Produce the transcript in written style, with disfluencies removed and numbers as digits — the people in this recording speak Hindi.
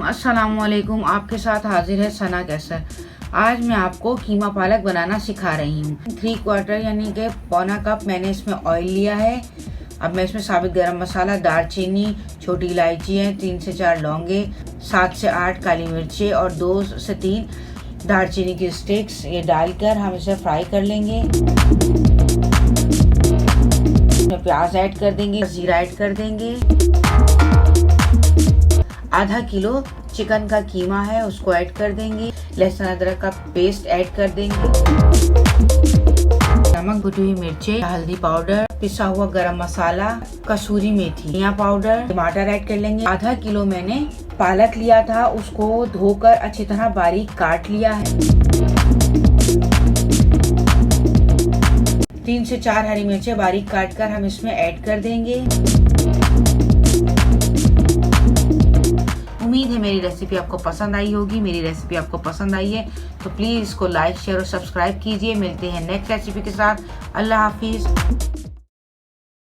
अस्सलामुअलैकुम। आपके साथ हाजिर है सना कैसर। आज मैं आपको कीमा पालक बनाना सिखा रही हूँ। 3/4 यानी कि पौना कप मैंने इसमें ऑयल लिया है। अब मैं इसमें साबित गरम मसाला, दालचीनी, छोटी इलायची है, 3 से 4 लौंगे, 7 से 8 काली मिर्चें और 2 से 3 दालचीनी की स्टिक्स, ये डालकर हम इसे फ्राई कर लेंगे। प्याज ऐड कर देंगे, जीरा ऐड कर देंगे। आधा किलो चिकन का कीमा है उसको ऐड कर देंगे। लहसुन अदरक का पेस्ट ऐड कर देंगे। नमक, भुनी हुई मिर्चें, हल्दी पाउडर, पिसा हुआ गरम मसाला, कसूरी मेथी, धनिया पाउडर, टमाटर ऐड कर लेंगे। आधा किलो मैंने पालक लिया था, उसको धोकर अच्छी तरह बारीक काट लिया है। 3 से 4 हरी मिर्चें बारीक काटकर हम इसमें ऐड कर देंगे। उम्मीद है मेरी रेसिपी आपको पसंद आई होगी। मेरी रेसिपी आपको पसंद आई है तो प्लीज़ इसको लाइक, शेयर और सब्सक्राइब कीजिए। मिलते हैं नेक्स्ट रेसिपी के साथ। अल्लाह हाफिज़।